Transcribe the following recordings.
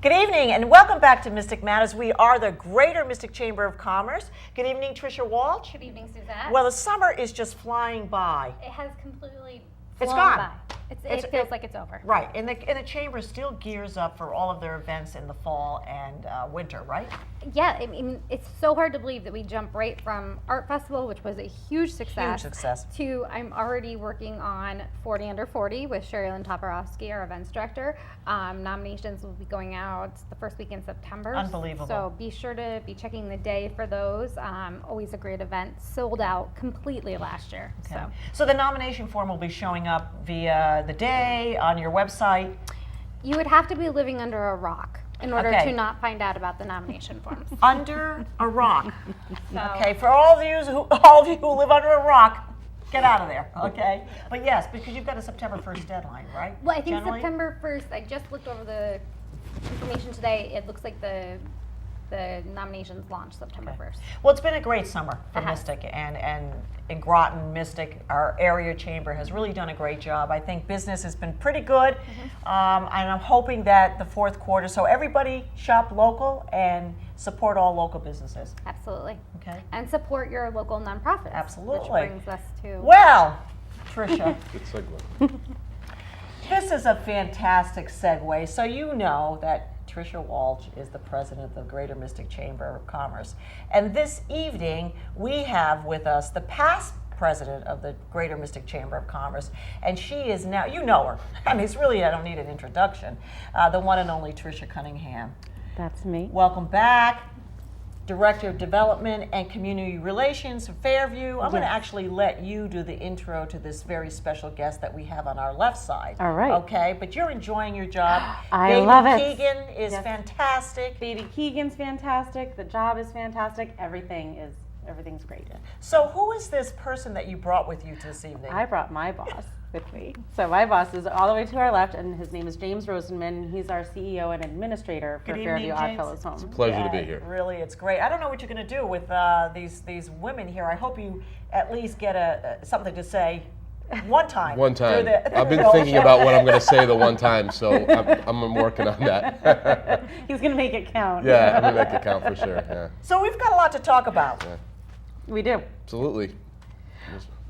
Good evening and welcome back to Mystic Matters. We are the Greater Mystic Chamber of Commerce. Good evening, Tricia Walsh. Good evening, Suzette. Well, the summer is just flying by. It has completely It's flown gone. by. It feels like it's over. Right, and the chamber still gears up for all of their events in the fall and winter, right? Yeah, I mean, it's so hard to believe that we jump right from Art Festival, which was a huge success, to I'm already working on 40 Under 40 with Sherilyn Toporowski, our events director. Nominations will be going out the first week in September. Unbelievable. So be sure to be checking the day for those. Always a great event. Sold out completely last year. Okay. So the nomination form will be showing up via the day on your website. You would have to be living under a rock in order Okay. to not find out about the nomination forms. Under a rock. So, Okay, for all of you who live under a rock, get out of there, okay? But yes, because you've got a September 1st deadline, right? well, I think Generally? September 1st, I just looked over the information today. It looks like the nominations launch September 1st. Well, it's been a great summer for It has. Mystic, and in Groton, Mystic, our area chamber has really done a great job. I think business has been pretty good, and I'm hoping that the fourth quarter, so everybody shop local and support all local businesses. Absolutely. Okay. And support your local nonprofits. Absolutely. Which brings us to. Well, Tricia, Good segue. this is a fantastic segue. So you know that Tricia Walsh is the president of the Greater Mystic Chamber of Commerce. And this evening, we have with us the past president of the Greater Mystic Chamber of Commerce. And she is now, you know her. I mean, it's really, I don't need an introduction. The one and only Tricia Cunningham. That's me. Welcome back. Director of Development and Community Relations for Fairview. I'm going to actually let you do the intro to this very special guest that we have on our left side. All right. Okay, but you're enjoying your job. I love it. Keegan is Yes. fantastic. Baby Keegan's fantastic. The job is fantastic. Everything's great. So who is this person that you brought with you this evening? I brought my boss with me. So my boss is all the way to our left, and his name is James Rosenman. He's our CEO and administrator for Good evening, Fairview James. Oddfellows Home. Pleasure to Yeah, be here. Really, it's great. I don't know what you're going to do with these women here. I hope you at least get something to say one time. One time. through the- I've been through the thinking show. about what I'm going to say the one time, so I'm working on that. He's gonna make it count. Yeah, I'm going to make it count for sure. Yeah, So we've got a lot to talk about. We do. absolutely.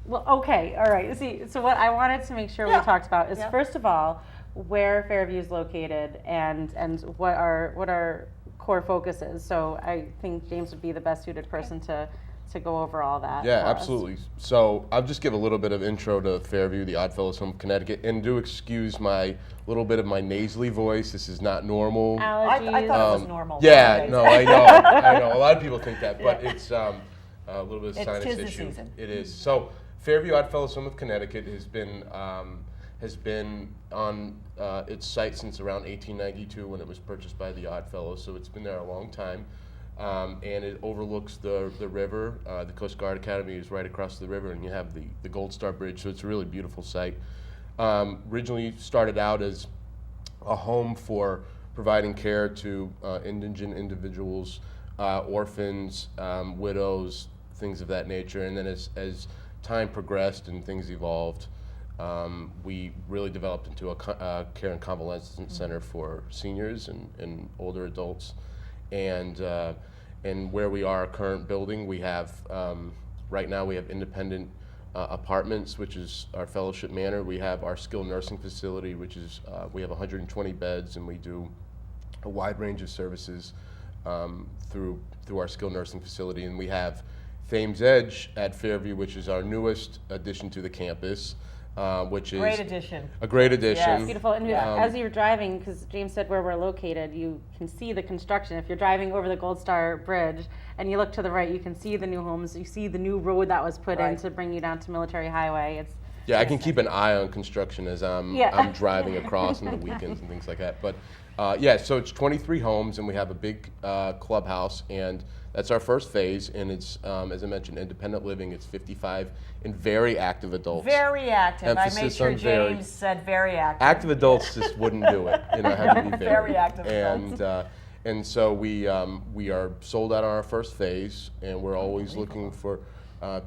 Well, okay, all right. See, so what I wanted to make sure Yeah. we talked about is Yeah. first of all where Fairview is located and what our core focus is. So I think James would be the best suited person to go over all that. Yeah, for us. absolutely. So I'll just give a little bit of intro to Fairview, the Oddfellows Home, Connecticut, and do excuse my little bit of my nasally voice. This is not normal. Allergies. I thought it was normal. Yeah, nowadays. no, I know, I know. A lot of people think that, but it's a little bit of It's sinus tis the issue. season. It is. So Fairview Oddfellows Home of Connecticut has been on its site since around 1892 when it was purchased by the Oddfellows. So it's been there a long time, and it overlooks the river. The Coast Guard Academy is right across the river, and you have the Gold Star Bridge. So it's a really beautiful site. Originally started out as a home for providing care to indigent individuals, orphans, widows, things of that nature. And then as time progressed and things evolved, we really developed into a care and convalescent center for seniors and older adults. And where we are, our current building, we have right now we have independent apartments, which is our fellowship manor. We have our skilled nursing facility, which is we have 120 beds, and we do a wide range of services through our skilled nursing facility. And we have Thames Edge at Fairview, which is our newest addition to the campus, which is Great addition. a great addition. Yes. Beautiful. And Yeah. as you're driving, because James said where we're located, you can see the construction. If you're driving over the Gold Star Bridge and you look to the right, you can see the new homes. You see the new road that was put in Right. to bring you down to Military Highway. Yeah, I can keep an eye on construction as I'm driving across on the weekends and things like that. But yeah, so it's 23 homes, and we have a big clubhouse, and that's our first phase. And it's, as I mentioned, independent living. It's 55 and very active adults. Very active. I made Emphasis sure on very. James said very active. Active adults just wouldn't do it. You know, it had to be very. Very active adults. And so we are sold out on our first phase, and we're always looking for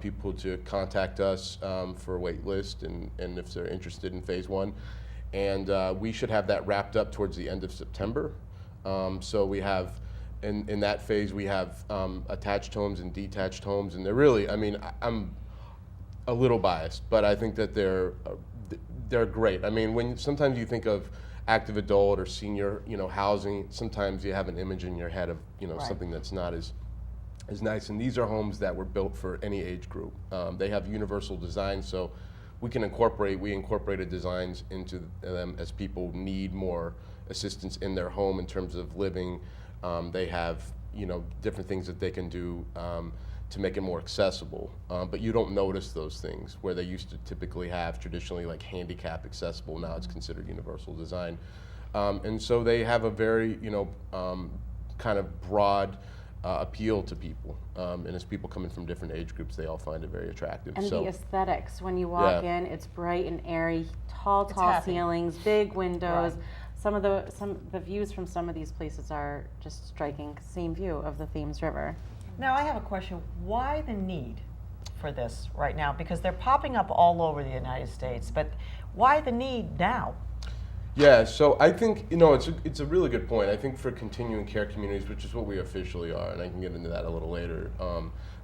people to contact us for a wait list, and if they're interested in phase one. And we should have that wrapped up towards the end of September. So we have, in that phase, we have attached homes and detached homes, and they're really, I mean, I'm a little biased, but I think that they're great. I mean, when sometimes you think of active adult or senior, housing, sometimes you have an image in your head of, something that's not as nice. And these are homes that were built for any age group. They have universal design, so we incorporated designs into them as people need more assistance in their home in terms of living. They have, different things that they can do to make it more accessible. But you don't notice those things where they used to typically have traditionally like handicap accessible. Now it's considered universal design. And so they have a very, kind of broad appeal to people. And as people coming from different age groups, they all find it very attractive. And the aesthetics, when you walk in, it's bright and airy, tall ceilings, big windows. Right. Some of the views from some of these places are just striking. Same view of the Thames River. Now I have a question. Why the need for this right now? Because they're popping up all over the United States, but why the need now? Yeah, so I think, it's a really good point. I think for continuing care communities, which is what we officially are, and I can get into that a little later,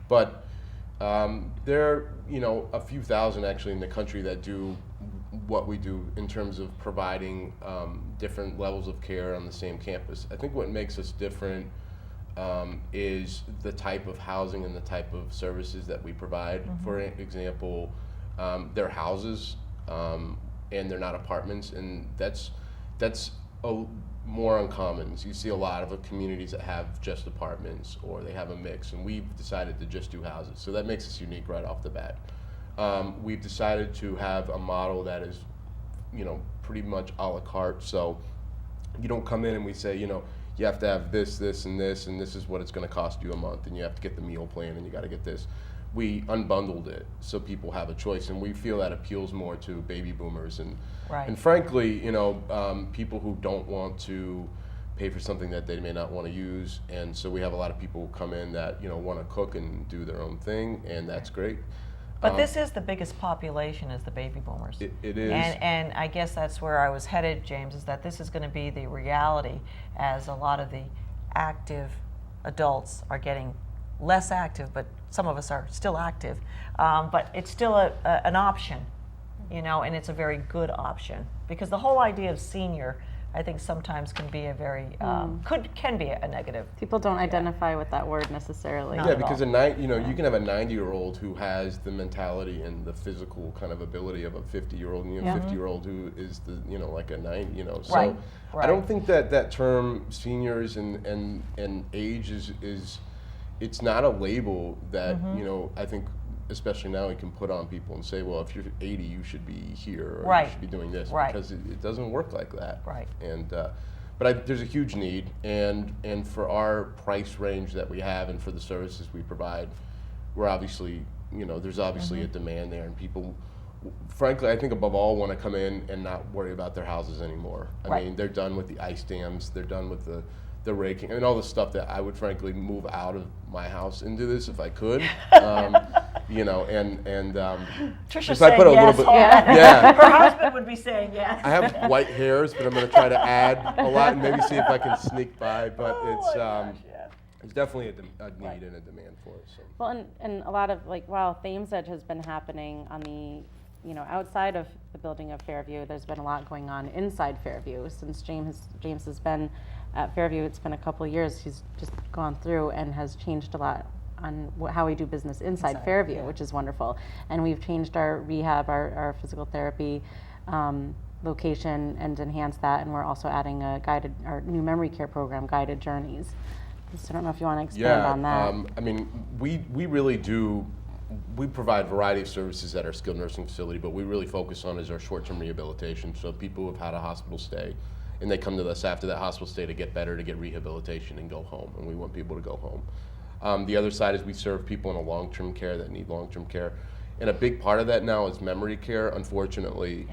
but there are, a few thousand actually in the country that do what we do in terms of providing different levels of care on the same campus. I think what makes us different is the type of housing and the type of services that we provide. Mm-hmm. For example, they're houses and they're not apartments, and that's more uncommon. So you see a lot of communities that have just apartments or they have a mix, and we've decided to just do houses. So that makes us unique right off the bat. We've decided to have a model that is, pretty much a la carte. So you don't come in and we say, you have to have this, this, and this is what it's going to cost you a month, and you have to get the meal plan, and you got to get this. We unbundled it so people have a choice, and we feel that appeals more to baby boomers and frankly, people who don't want to pay for something that they may not want to use. And so we have a lot of people who come in that want to cook and do their own thing, and that's great. But this is the biggest population, is the baby boomers. It is. And I guess that's where I was headed, James, is that this is going to be the reality as a lot of the active adults are getting less active, but some of us are still active. But it's still an option, and it's a very good option. Because the whole idea of senior, I think sometimes can be a very, can be a negative. People don't identify with that word necessarily. Not yeah, at because all. You can have a 90-year-old who has the mentality and the physical kind of ability of a 50-year-old, and you have a 50-year-old who is like a 90, So Right. I don't think that term seniors and age is it's not a label that, I think, especially now, we can put on people and say, well, if you're 80, you should be here, or you should be doing this, because it doesn't work like that. Right. And but there's a huge need, and for our price range that we have, and for the services we provide, we're obviously, there's obviously a demand there, and people, frankly, I think above all, want to come in and not worry about their houses anymore. I mean, they're done with the ice dams, they're done with the raking, and all the stuff that I would frankly move out of my house into this if I could. Trisha's I put saying a yes. little bit, yeah. Her husband would be saying yes. I have white hairs, but I'm going to try to add a lot and maybe see if I can sneak by. But it's definitely a need and a demand for it. So. Well, and a lot of while Thames Edge has been happening on the outside of the building of Fairview, there's been a lot going on inside Fairview. Since James has been at Fairview, it's been a couple of years. He's just gone through and has changed a lot on how we do business inside Fairview, which is wonderful. And we've changed our rehab, our physical therapy location, and enhanced that. And we're also adding our new memory care program, Guided Journeys. So I don't know if you want to expand on that. I mean, we really do. We provide a variety of services at our skilled nursing facility, but we really focus on is our short-term rehabilitation. So people who have had a hospital stay, and they come to us after that hospital stay to get better, to get rehabilitation and go home, and we want people to go home. The other side is we serve people in a long-term care that need long-term care, and a big part of that now is memory care, unfortunately.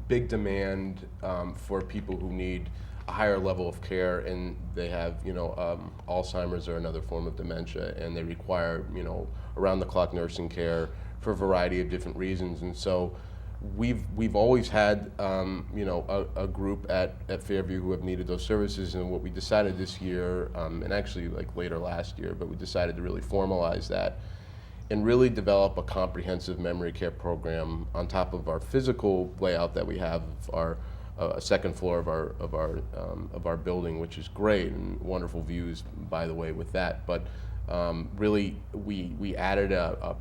Big demand for people who need a higher level of care, and they have Alzheimer's or another form of dementia, and they require around-the-clock nursing care for a variety of different reasons. And so we've always had you know, a group at Fairview who have needed those services, and what we decided this year, and actually like later last year, but we decided to really formalize that and really develop a comprehensive memory care program on top of our physical layout that we have of our second floor of our building, which is great, and wonderful views, by the way, with that. But really, we added a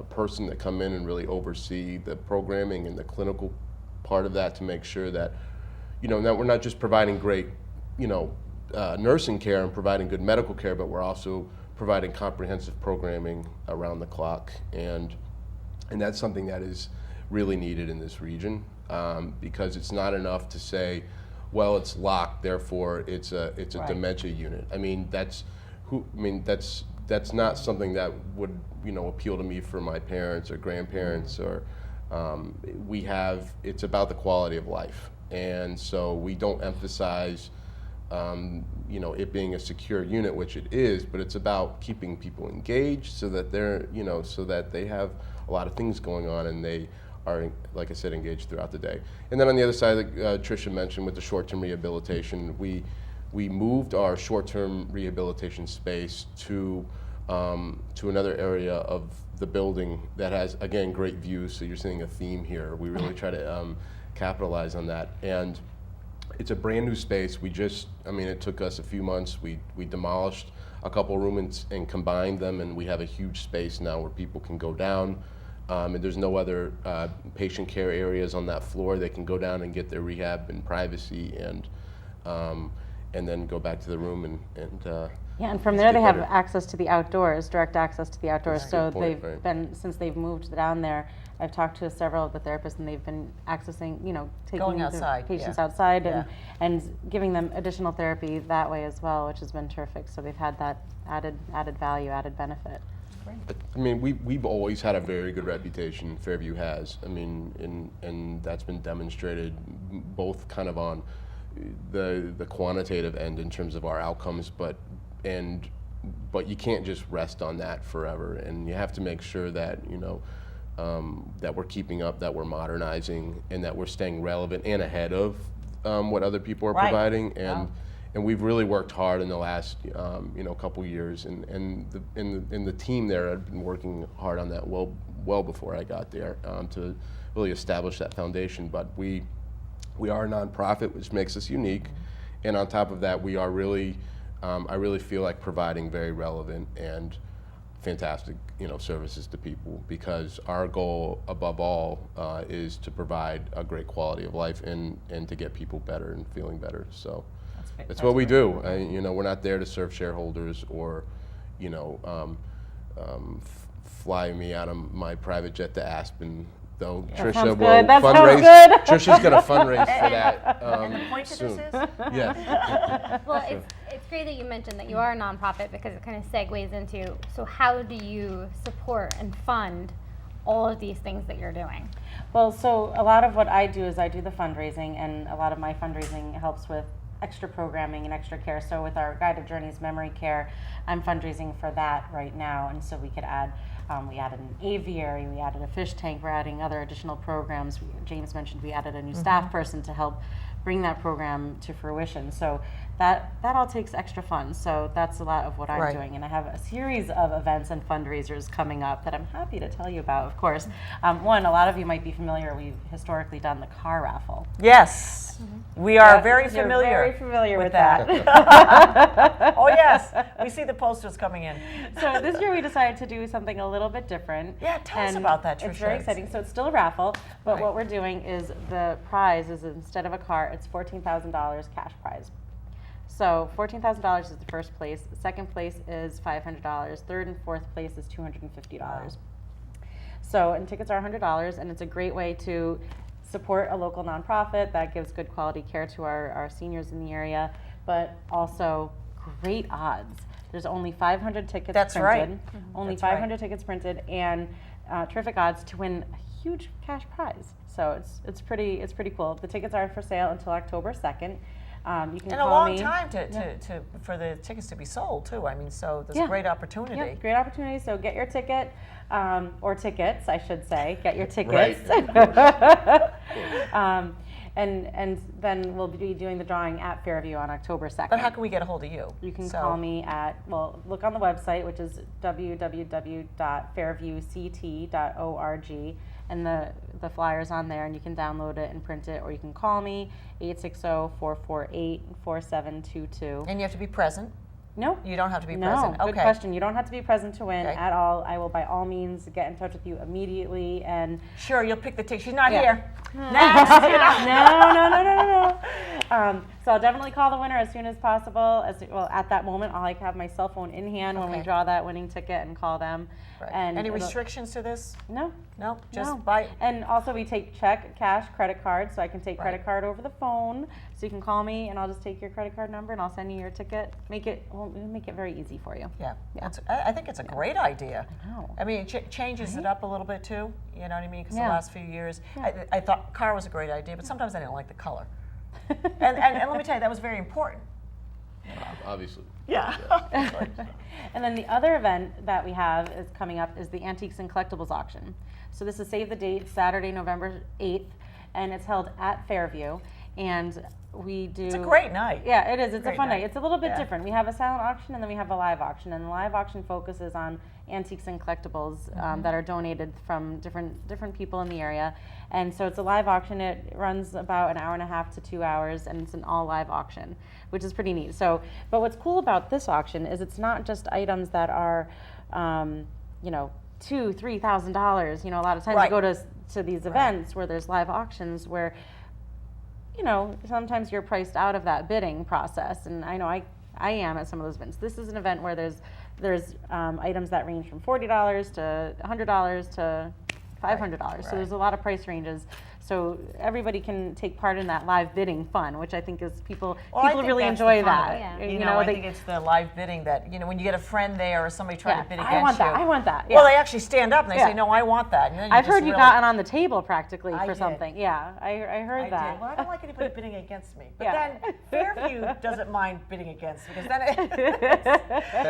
person to come in and really oversee the programming and the clinical part of that, to make sure that, you know, that we're not just providing great, you know, nursing care and providing good medical care, but we're also providing comprehensive programming around the clock, and that's something that is really needed in this region, because it's not enough to say, well, it's locked, therefore it's a Right. dementia unit. I mean, that's not something that would, you know, appeal to me for my parents or grandparents, or it's about the quality of life, and so we don't emphasize you know, it being a secure unit, which it is, but it's about keeping people engaged so that they're, you know, so that they have a lot of things going on and they are, like I said, engaged throughout the day. And then on the other side, like Tricia mentioned, with the short-term rehabilitation, we moved our short-term rehabilitation space to another area of the building that has, again, great views. So you're seeing a theme here. We really try to capitalize on that. And it's a brand new space. I mean, it took us a few months. We demolished a couple rooms and combined them, and we have a huge space now where people can go down. And there's no other patient care areas on that floor. They can go down and get their rehab in privacy, and then go back to the room and Yeah, and from there they have access to the outdoors, direct access to the outdoors. That's a So good point, they've right. been, since they've moved down there, I've talked to several of the therapists, and they've been accessing, you know, taking Going the outside, patients yeah. outside Yeah. and giving them additional therapy that way as well, which has been terrific. So they've had that added value, added benefit. I mean, we've always had a very good reputation, Fairview has. I mean, and that's been demonstrated both kind of on the quantitative end in terms of our outcomes, but you can't just rest on that forever, and you have to make sure that, you know, that we're keeping up, that we're modernizing, and that we're staying relevant and ahead of what other people are Right. providing. Wow. And we've really worked hard in the last you know, couple years, and the team there had been working hard on that well before I got there, to really establish that foundation. But we are a nonprofit, which makes us unique, and on top of that, we are really I really feel like providing very relevant and fantastic, you know, services to people, because our goal above all is to provide a great quality of life and to get people better and feeling better. So that's what we do. You know, we're not there to serve shareholders or, you know, fly me out of my private jet to Aspen. Though Tricia sounds will good. That sounds fundraise. good. Tricia's going to fundraise for that And the point soon. to this is? Yeah. Well, it's great that you mentioned that you are a nonprofit, because it kind of segues into, so how do you support and fund all of these things that you're doing? Well, so a lot of what I do is I do the fundraising, and a lot of my fundraising helps with extra programming and extra care. So with our Guided Journeys memory care, I'm fundraising for that right now, and so we could add, we added an aviary, we added a fish tank, we're adding other additional programs. James mentioned we added a new staff person to help bring that program to fruition. So that all takes extra funds. So that's a lot of what I'm Right. doing. And I have a series of events and fundraisers coming up that I'm happy to tell you about, of course. One, a lot of you might be familiar, we've historically done the car raffle. Yes, we are Yeah, very you're familiar. very familiar with that. Oh yes, we see the posters coming in. So this year we decided to do something a little bit different. Yeah, tell us and about that, Tricia. It's very exciting. So it's still a raffle, but Right. what we're doing is the prize is, instead of a car, it's $14,000 cash prize. So $14,000 is the first place. Second place is $500. Third and fourth place is $250. So, and tickets are $100, and it's a great way to support a local nonprofit that gives good quality care to our seniors in the area, but also great odds. There's only 500 tickets That's printed. right. Only That's right. 500 tickets printed, and terrific odds to win a huge cash prize. So it's pretty cool. The tickets are for sale until October 2nd. You can And a call long me. time for the tickets to be sold too. I mean, so there's Yeah. a great opportunity. Yep, great opportunity. So get your ticket. or tickets, I should say. Get your Right. tickets. Of course. Of course. And then we'll be doing the drawing at Fairview on October 2nd. But how can we get a hold of you? You can call me at, well, look on the website, which is www.fairviewct.org, and the flyer's on there, and you can download it and print it, or you can call me, 860-448-4722. And you have to be present. No. You don't have to be No, present. good Okay. question. You don't have to be present to win Okay. at all. I will by all means get in touch with you immediately and Sure, you'll pick the ticket. She's not Yeah. here. Next. You know? no. So I'll definitely call the winner as soon as possible. Well, at that moment, I'll have my cell phone in hand when we Okay. draw that winning ticket and call them. Right. And Any it'll- restrictions to this? No. No, just No. buy. And also we take check, cash, credit card, so I can take Right. credit card over the phone. So you can call me and I'll just take your credit card number and I'll send you your ticket. We'll make it very easy for you. Yeah, I think it's a great idea. know. I mean, it changes it up a little bit too. You know what I mean? Because the Yeah. last few years, I thought car was a great idea, but sometimes I didn't like the color. and let me tell you, that was very important. Obviously. Yeah. And then the other event that we have is coming up is the Antiques and Collectibles Auction. So this is save the date, Saturday, November 8th, and it's held at Fairview. And we do. It's a great night. Yeah, it is. It's a Great fun night. night. It's a little bit Yeah. different. We have a silent auction and then we have a live auction. And the live auction focuses on antiques and collectibles that are donated from different people in the area. And so it's a live auction. It runs about an hour and a half to 2 hours, and it's an all live auction, which is pretty neat. So, but what's cool about this auction is it's not just items that are, $2,000-3,000. A lot of times Right. you go to these events where there's live auctions where sometimes you're priced out of that bidding process, and I know I am at some of those events. This is an event where there's items that range from $40 to $100 to $500. So there's a lot of price ranges. So everybody can take part in that live bidding fun, which I think is people I think really that's enjoy the fun of that. it. Yeah. I think it's the live bidding that, when you get a friend there or somebody trying to bid against I want that. you. I want that. Well, yeah. they actually stand up and they Yeah. say, no, I want that. And then I've just heard you really- gotten on the table practically I for did. something. Yeah, I heard I that. did. Well, I don't like anybody bidding against me. But Yeah. then Fairview doesn't mind bidding against because then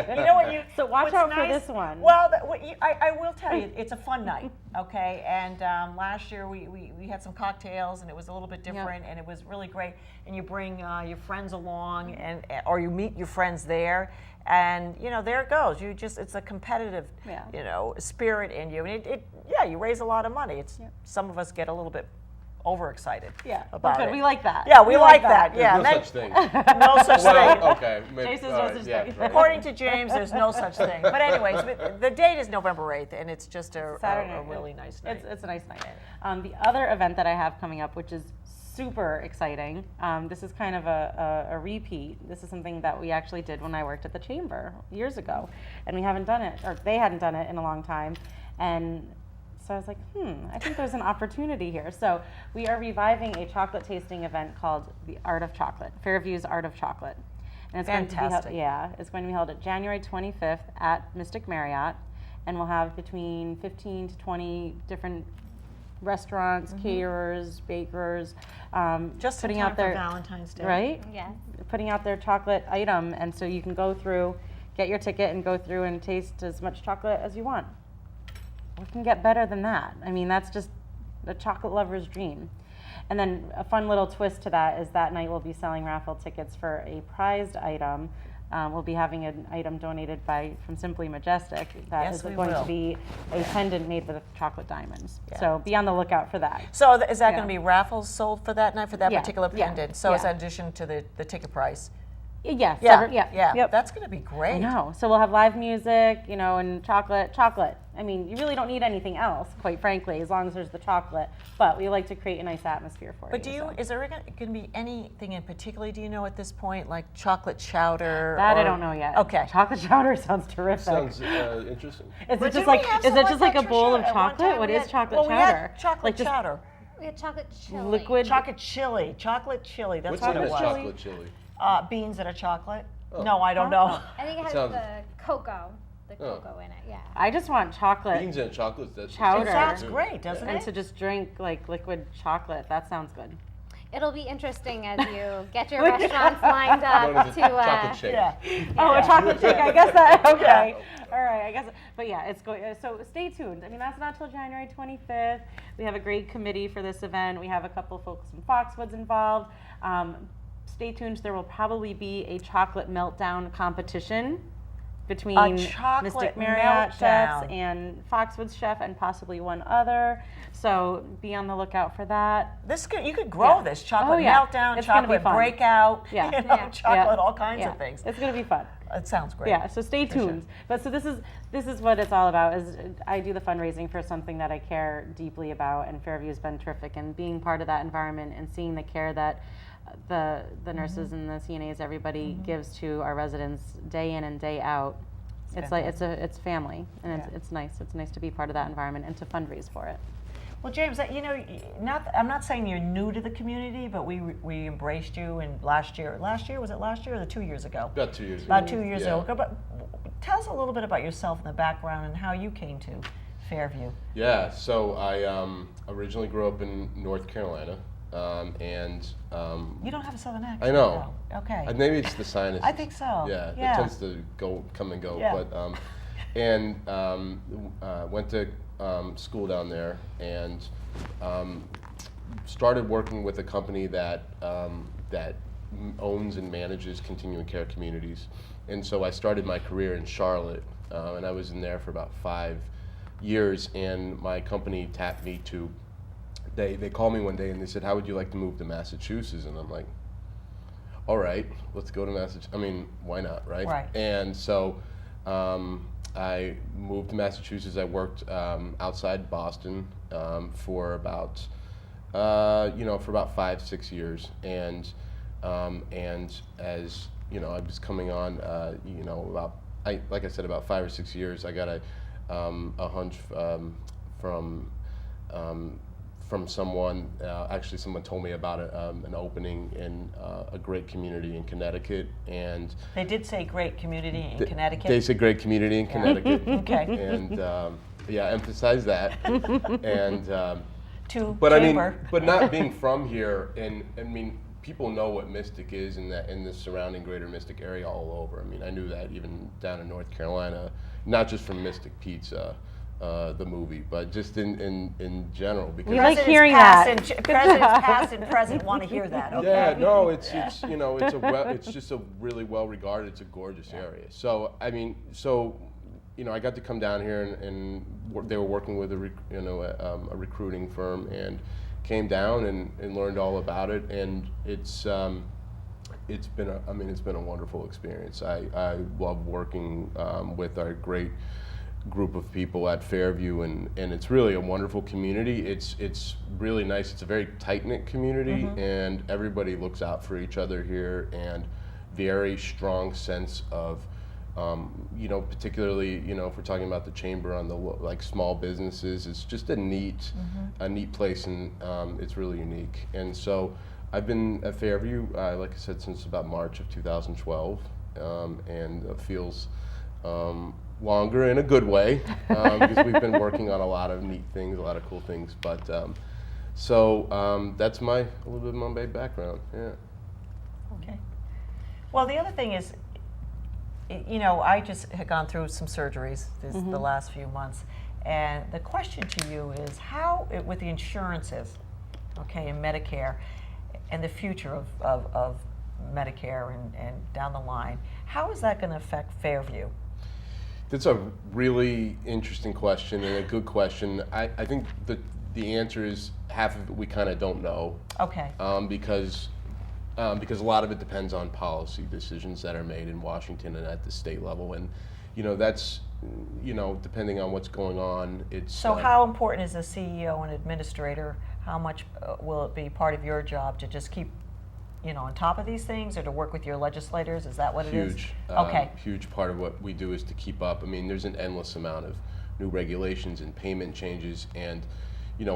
you know what you. So watch what's out for nice- this one. Well, I will tell you, it's a fun night. Okay, and last year we had some cocktails and it was a little bit different and it was really great. And you bring your friends along or you meet your friends there. And there it goes. It's a competitive, spirit in you, and you raise a lot of money. Some of us get a little bit overexcited. Yeah, about good. it. We like that. Yeah, we like that. There's Yeah, no such thing. no such thing. Well, okay. Maybe, Jason's all no right, such yeah, thing. right. According to James, there's no such thing. But anyways, the date is November 8th, and it's just a Saturday. really nice night. It's a nice night. The other event that I have coming up, which is super exciting, this is kind of a repeat. This is something that we actually did when I worked at the Chamber years ago, and we haven't done it, or they hadn't done it in a long time, and so I was like, I think there's an opportunity here. So we are reviving a chocolate tasting event called the Art of Chocolate, Fairview's Art of Chocolate. And it's Fantastic. it's going to be held at January 25th at Mystic Marriott, and we'll have between 15 to 20 different restaurants, caterers, bakers, just putting in time out their for Valentine's Day. right, Yes. putting out their chocolate item, and so you can go through, get your ticket, and go through and taste as much chocolate as you want. What can get better than that? I mean, that's just a chocolate lover's dream. And then a fun little twist to that is that night we'll be selling raffle tickets for a prized item. We'll be having an item donated from Simply Majestic that Yes, is we going will. to be a pendant made with chocolate diamonds. Yeah. So be on the lookout for that. So is that Yeah. going to be raffles sold for that night for that Yeah, particular yeah, pendant? So it's yeah. in addition to the ticket price. Yes. Yeah. Yep. That's going to be great. I know. So we'll have live music, and chocolate. I mean, you really don't need anything else, quite frankly, as long as there's the chocolate. But we like to create a nice atmosphere for But you. is there going to be anything in particular, do you know at this point, like chocolate chowder? That I or- don't know yet. Okay. Chocolate chowder sounds terrific. Sounds interesting. Is But it just didn't like we have is it something just like a that, bowl of Tricia? At one chocolate? time What we is had- chocolate well, we chowder? had chocolate Like just chowder. We had chocolate chili. liquid Chocolate chili. That's What's what in it a was. chocolate chili? Beans that are chocolate? Oh. No, I don't know. I think it has Sounds- the cocoa in it. Yeah. I just want chocolate Beans and chocolate. That's Chowder. It sounds great, doesn't and it? to just drink like liquid chocolate. That sounds good. It'll be interesting as you get your restaurants lined Known up as a to. chocolate shake. Yeah. Oh, a chocolate shake. I guess that. Okay. All right. I guess. But yeah, it's going. So stay tuned. I mean, that's not till January 25th. We have a great committee for this event. We have a couple folks from Foxwoods involved. Stay tuned. There will probably be a chocolate meltdown competition between chocolate Mystic Marriott chefs meltdown. and Foxwoods chef and possibly one other. So be on the lookout for that. You could grow Yeah. this chocolate Oh, yeah. meltdown, It's gonna be chocolate fun. breakout, Yeah. you know, Yeah. chocolate, Yeah. all kinds Yeah. of things. It's gonna be fun. It sounds great. Yeah, so stay tuned. But so this is what it's all about. Is I do the fundraising for something that I care deeply about, and Fairview's been terrific. And being part of that environment and seeing the care that the nurses and the CNAs, everybody gives to our residents day in and day out. It's like it's family, and Yeah. it's nice. It's nice to be part of that environment and to fundraise for it. Well, James, you know, I'm not saying you're new to the community, but we embraced you in last year. Was it last year or 2 years ago? About 2 years ago. About 2 years Yeah. ago. But tell us a little bit about yourself and the background and how you came to Fairview. Yeah, so I originally grew up in North Carolina, and You don't have a southern accent. I know. though. Okay. maybe it's the sinus. I think so. Yeah, Yeah. it tends to come and go. Yeah. But went to school down there and started working with a company that owns and manages continuing care communities. And so I started my career in Charlotte, and I was in there for about 5 years. And my company tapped me to. They called me one day and they said, "How would you like to move to Massachusetts?" And I'm like, "All right, let's go to Massachusetts. I mean, why not, right?" Right. And so I moved to Massachusetts. I worked outside Boston for about 5-6 years, and as you know, I was coming on like I said, about 5 or 6 years. I got a hunch from someone. Actually, someone told me about an opening in a great community in Connecticut, and They did say great community in Connecticut. they said great community in Connecticut. Okay. And emphasize that. And But but not being from here, and I mean, people know what Mystic is in the surrounding greater Mystic area all over. I mean, I knew that even down in North Carolina, not just from Mystic Pizza, the movie, but just in general. Because We like hearing that. Presidents past and present want to hear that. Okay. yeah, no, it's just a really well regarded. It's a gorgeous area. So I mean, I got to come down here and they were working with a recruiting firm, and came down and learned all about it, and it's been a wonderful experience. I love working with our great group of people at Fairview, and it's really a wonderful community. It's really nice. It's a very tight-knit community, and everybody looks out for each other here, and very strong sense of particularly, if we're talking about the chamber on the small businesses, it's just a neat place, and it's really unique. And so I've been at Fairview, like I said, since about March of 2012, and it feels longer in a good way, because we've been working on a lot of neat things, a lot of cool things. But that's a little bit of my background. Yeah. Okay. Well, the other thing is, I just had gone through some surgeries the last few months, and the question to you is how, with the insurances, okay, and Medicare, and the future of Medicare and down the line, how is that going to affect Fairview? That's a really interesting question and a good question. I think the answer is half of it we kind of don't know. Okay. Because a lot of it depends on policy decisions that are made in Washington and at the state level, and that's depending on what's going on. It's so how important is a CEO and administrator? How much will it be part of your job to just keep on top of these things, or to work with your legislators? Is that what it is? Huge. Okay. Huge part of what we do is to keep up. I mean, there's an endless amount of new regulations and payment changes, and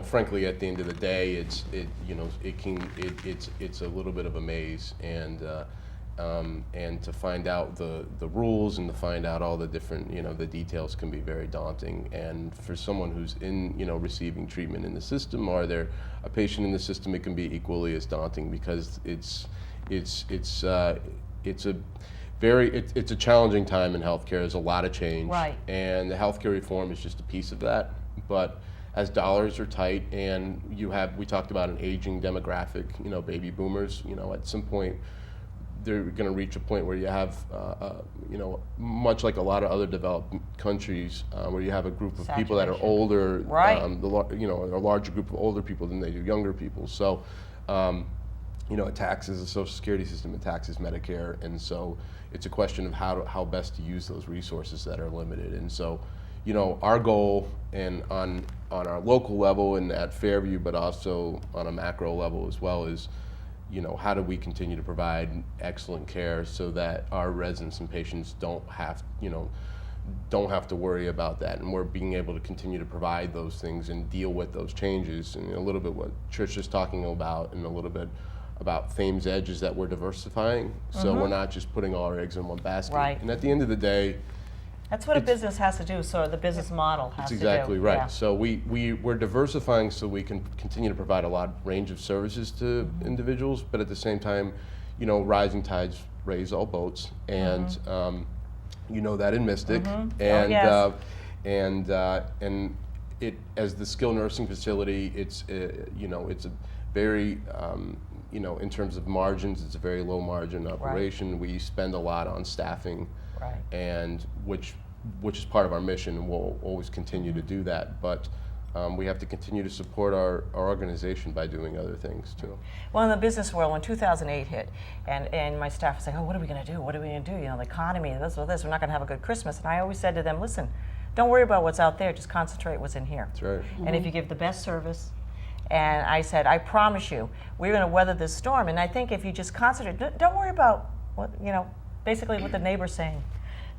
frankly, at the end of the day, it's a little bit of a maze, and and to find out the rules and to find out all the different, the details can be very daunting. And for someone who's in, receiving treatment in the system, or they're a patient in the system, it can be equally as daunting, because it's a challenging time in healthcare. There's a lot of change, right, and the healthcare reform is just a piece of that. But as dollars are tight, and we talked about an aging demographic, baby boomers, at some point they're going to reach a point where you have, much like a lot of other developed countries, where you have a group of people that are older, right, a larger group of older people than they do younger people. So, it taxes the Social Security system, it taxes Medicare, and so it's a question of how best to use those resources that are limited. And so, our goal, and on our local level and at Fairview, but also on a macro level as well, is, how do we continue to provide excellent care so that our residents and patients don't have to worry about that, and we're being able to continue to provide those things and deal with those changes. And a little bit what Trish is talking about, and a little bit about Fame's Edge, is that we're diversifying, so we're not just putting all our eggs in one basket. Right. And at the end of the day, that's what a business has to do. So the business model has to do. That's exactly right. Yeah. So we're diversifying so we can continue to provide a lot range of services to individuals, but at the same time, rising tides raise all boats, and that in Mystic, and and it, as the skilled nursing facility, it's it's a very in terms of margins, it's a very low margin operation. Right. We spend a lot on staffing, right, and which is part of our mission, and we'll always continue to do that. But we have to continue to support our organization by doing other things too. Well, in the business world, when 2008 hit, and my staff was saying, "Oh, what are we going to do? What are we going to do? The economy, this, we're not going to have a good Christmas." And I always said to them, "Listen, don't worry about what's out there. Just concentrate what's in here." That's right. And if you give the best service, and I said, I promise you, we're going to weather this storm. And I think if you just concentrate, don't worry about what basically what the neighbor's saying.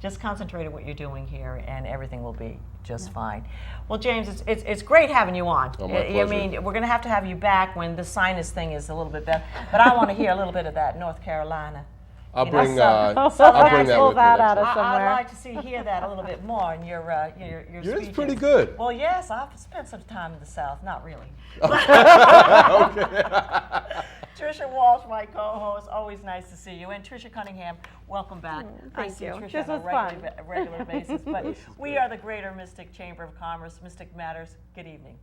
Just concentrate on what you're doing here, and everything will be just fine. Well, James, it's great having you on. Oh, my pleasure. I mean, we're going to have you back when the sinus thing is a little bit better. But I want to hear a little bit of that North Carolina. I'll bring that with me I'd like to hear that a little bit more in your Yours speeches. is pretty good. Well, yes, I've spent some time in the South. Not really. Tricia Walsh, my co-host. Always nice to see you. And Tricia Cunningham, welcome back. Thank you. Tricia This on was a regular basis. But we are the Greater Mystic Chamber of Commerce. Mystic Matters. Good evening.